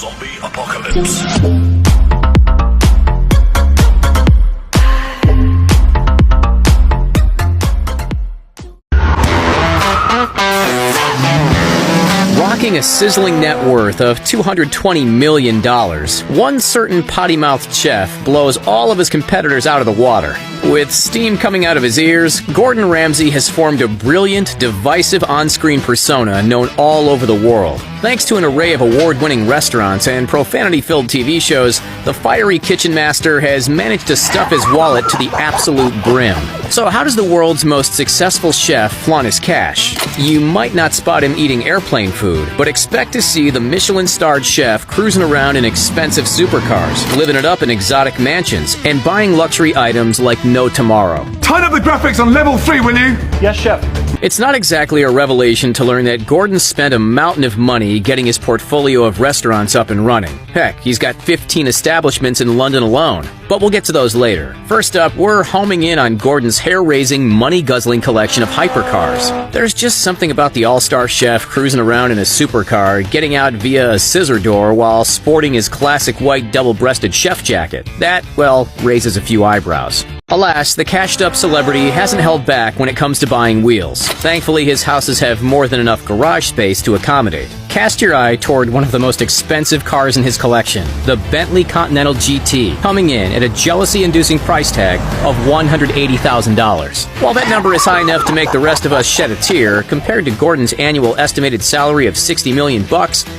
Zombie apocalypse. Rocking a sizzling net worth of $220 million, one certain potty-mouthed chef blows all of his competitors out of the water. With steam coming out of his ears, Gordon Ramsay has formed a brilliant, divisive on-screen persona known all over the world. Thanks to an array of award-winning restaurants and profanity-filled TV shows, the fiery kitchen master has managed to stuff his wallet to the absolute brim. So how does the world's most successful chef flaunt his cash? You might not spot him eating airplane food, but expect to see the Michelin-starred chef cruising around in expensive supercars, living it up in exotic mansions, and buying luxury items like no tomorrow. Turn up the graphics on level 3, will you? Yes, chef. It's not exactly a revelation to learn that Gordon spent a mountain of money getting his portfolio of restaurants up and running. Heck, he's got 15 establishments in London alone. But we'll get to those later. First up, we're homing in on Gordon's hair-raising, money-guzzling collection of hypercars. There's just something about the all-star chef cruising around in a supercar, getting out via a scissor door while sporting his classic white double-breasted chef jacket. That, well, raises a few eyebrows. Alas, the cashed-up celebrity hasn't held back when it comes to buying wheels. Thankfully, his houses have more than enough garage space to accommodate. Cast your eye toward one of the most expensive cars in his collection, the Bentley Continental GT, coming in at a jealousy-inducing price tag of $180,000. While that number is high enough to make the rest of us shed a tear, compared to Gordon's annual estimated salary of $60 million,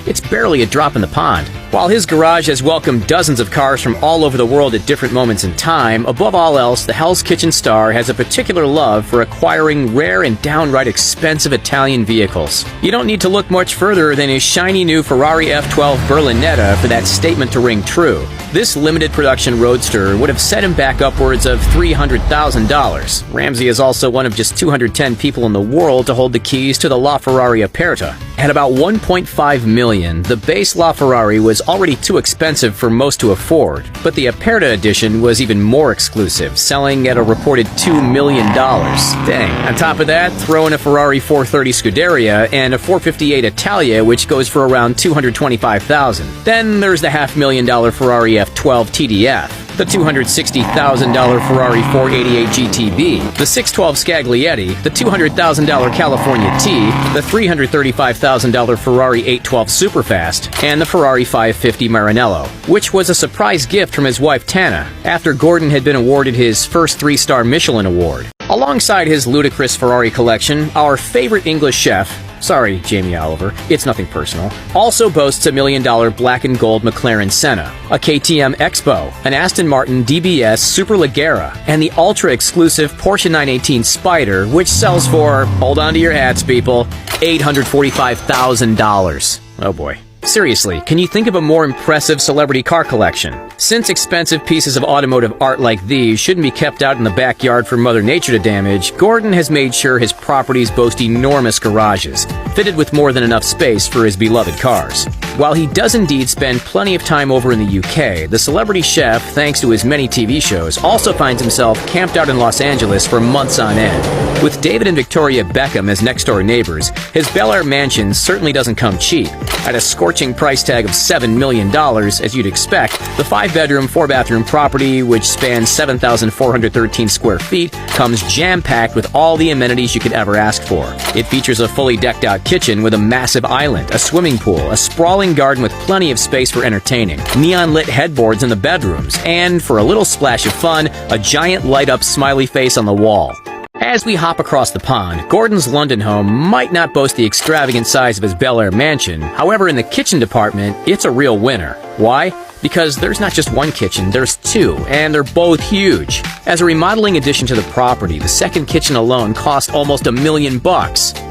it's barely a drop in the pond. While his garage has welcomed dozens of cars from all over the world at different moments in time, above all else, the Hell's Kitchen star has a particular love for acquiring rare and downright expensive Italian vehicles. You don't need to look much further than his shiny new Ferrari F12 Berlinetta for that statement to ring true. This limited production roadster would have set him back upwards of $300,000. Ramsay is also one of just 210 people in the world to hold the keys to the LaFerrari Aperta. At about $1.5 million, the base LaFerrari was already too expensive for most to afford, but the Aperta edition was even more exclusive, selling at a reported $2 million. Dang. On top of that, throw in a Ferrari 430 Scuderia and a 458 Italia, which goes for around $225,000. Then there's the $500,000 Ferrari F12 TDF, the $260,000 Ferrari 488 GTB, the 612 Scaglietti, the $200,000 California T, the $335,000 Ferrari 812 Superfast, and the Ferrari 550 Maranello, which was a surprise gift from his wife Tana, after Gordon had been awarded his first 3-star Michelin award. Alongside his ludicrous Ferrari collection, our favorite English chef, sorry, Jamie Oliver, it's nothing personal, also boasts a $1 million black and gold McLaren Senna, a KTM Expo, an Aston Martin DBS Superleggera, and the ultra-exclusive Porsche 918 Spyder, which sells for, hold on to your hats, people, $845,000. Oh boy. Seriously, can you think of a more impressive celebrity car collection? Since expensive pieces of automotive art like these shouldn't be kept out in the backyard for Mother Nature to damage, Gordon has made sure his properties boast enormous garages, fitted with more than enough space for his beloved cars. While he does indeed spend plenty of time over in the UK, the celebrity chef, thanks to his many TV shows, also finds himself camped out in Los Angeles for months on end. With David and Victoria Beckham as next-door neighbors, his Bel Air mansion certainly doesn't come cheap. At a scorching price tag of $7 million, as you'd expect, the 5-bedroom, 4-bathroom property, which spans 7,413 square feet, comes jam-packed with all the amenities you could ever ask for. It features a fully decked-out kitchen with a massive island, a swimming pool, a sprawling garden with plenty of space for entertaining, neon-lit headboards in the bedrooms, and, for a little splash of fun, a giant light-up smiley face on the wall. As we hop across the pond, Gordon's London home might not boast the extravagant size of his Bel Air mansion. However, in the kitchen department, it's a real winner. Why? Because there's not just one kitchen, there's two, and they're both huge. As a remodeling addition to the property, the second kitchen alone cost almost $1 million,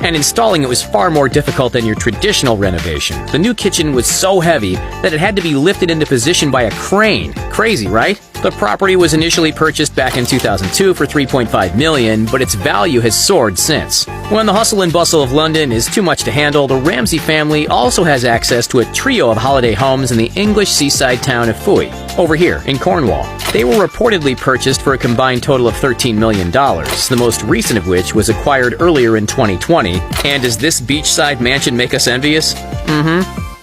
and installing it was far more difficult than your traditional renovation. The new kitchen was so heavy that it had to be lifted into position by a crane. Crazy, right? The property was initially purchased back in 2002 for $3.5 million, but its value has soared since. When the hustle and bustle of London is too much to handle, the Ramsay family also has access to a trio of holiday homes in the English seaside town of Fooey, over here in Cornwall. They were reportedly purchased for a combined total of $13 million, the most recent of which was acquired earlier in 2020. And does this beachside mansion make us envious?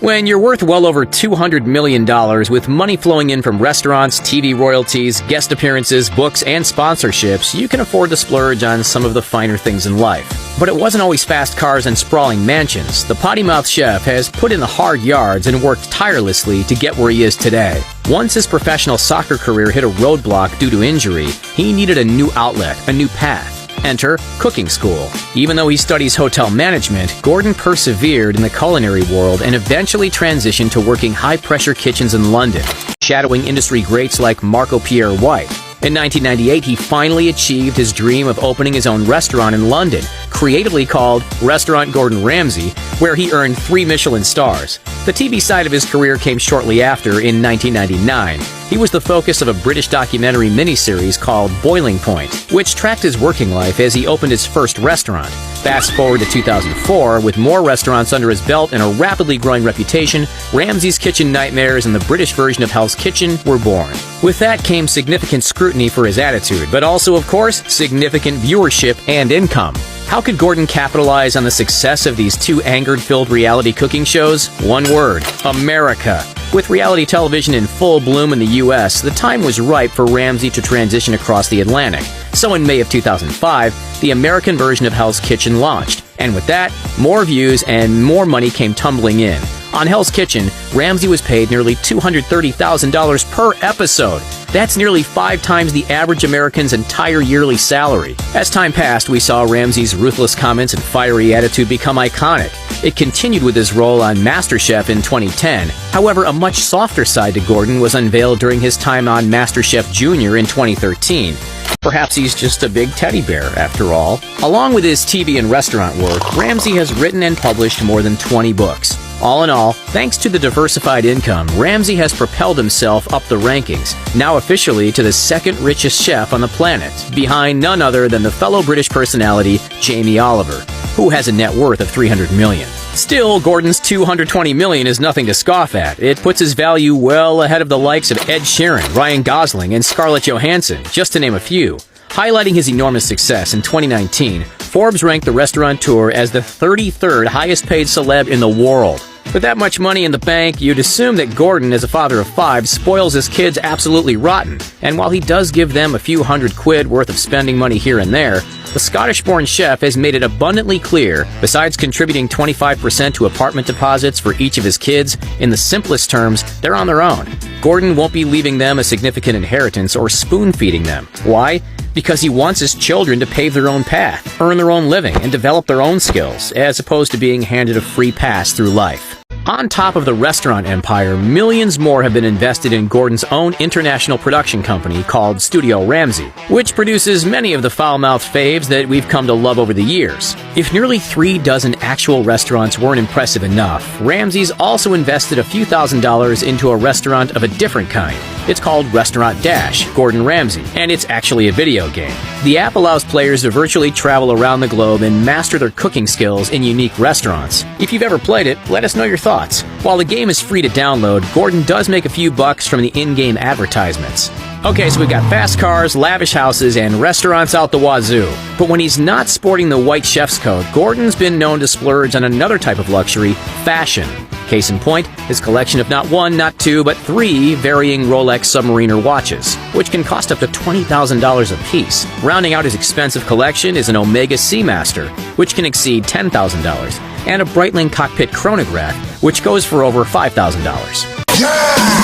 When you're worth well over $200 million with money flowing in from restaurants, TV royalties, guest appearances, books, and sponsorships, you can afford to splurge on some of the finer things in life. But it wasn't always fast cars and sprawling mansions. The potty-mouthed chef has put in the hard yards and worked tirelessly to get where he is today. Once his professional soccer career hit a roadblock due to injury, he needed a new outlet, a new path. Enter cooking school. Even though he studies hotel management, Gordon persevered in the culinary world and eventually transitioned to working high-pressure kitchens in London, shadowing industry greats like Marco Pierre White. In 1998, he finally achieved his dream of opening his own restaurant in London, creatively called Restaurant Gordon Ramsay, where he earned 3 Michelin stars. The TV side of his career came shortly after, in 1999. He was the focus of a British documentary miniseries called Boiling Point, which tracked his working life as he opened his first restaurant. Fast forward to 2004, with more restaurants under his belt and a rapidly growing reputation, Ramsay's Kitchen Nightmares and the British version of Hell's Kitchen were born. With that came significant scrutiny for his attitude, but also, of course, significant viewership and income. How could Gordon capitalize on the success of these 2 anger-filled reality cooking shows? One word: America. With reality television in full bloom in the U.S., the time was ripe for Ramsay to transition across the Atlantic. So in May of 2005, the American version of Hell's Kitchen launched. And with that, more views and more money came tumbling in. On Hell's Kitchen, Ramsay was paid nearly $230,000 per episode. That's nearly 5 times the average American's entire yearly salary. As time passed, we saw Ramsay's ruthless comments and fiery attitude become iconic. It continued with his role on MasterChef in 2010. However, a much softer side to Gordon was unveiled during his time on MasterChef Junior in 2013. Perhaps he's just a big teddy bear, after all. Along with his TV and restaurant work, Ramsay has written and published more than 20 books. All in all, thanks to the diversified income, Ramsay has propelled himself up the rankings, now officially to the 2nd richest chef on the planet, behind none other than the fellow British personality Jamie Oliver, who has a net worth of $300 million. Still, Gordon's $220 million is nothing to scoff at. It puts his value well ahead of the likes of Ed Sheeran, Ryan Gosling, and Scarlett Johansson, just to name a few. Highlighting his enormous success in 2019, Forbes ranked the restaurateur as the 33rd highest-paid celeb in the world. With that much money in the bank, you'd assume that Gordon, as a father of 5, spoils his kids absolutely rotten. And while he does give them a few $100 worth of spending money here and there, the Scottish-born chef has made it abundantly clear, besides contributing 25% to apartment deposits for each of his kids, in the simplest terms, they're on their own. Gordon won't be leaving them a significant inheritance or spoon-feeding them. Why? Because he wants his children to pave their own path, earn their own living, and develop their own skills, as opposed to being handed a free pass through life. On top of the restaurant empire, millions more have been invested in Gordon's own international production company called Studio Ramsay, which produces many of the foul-mouthed faves that we've come to love over the years. If nearly 3 dozen actual restaurants weren't impressive enough, Ramsay's also invested a few $1,000s into a restaurant of a different kind. It's called Restaurant Dash, Gordon Ramsay, and it's actually a video game. The app allows players to virtually travel around the globe and master their cooking skills in unique restaurants. If you've ever played it, let us know your thoughts. While the game is free to download, Gordon does make a few bucks from the in-game advertisements. Okay, so we've got fast cars, lavish houses, and restaurants out the wazoo. But when he's not sporting the white chef's coat, Gordon's been known to splurge on another type of luxury: fashion. Case in point, his collection of not 1, not 2, but 3 varying Rolex Submariner watches, which can cost up to $20,000 a piece. Rounding out his expensive collection is an Omega Seamaster, which can exceed $10,000, and a Breitling Cockpit chronograph, which goes for over $5,000. Yeah!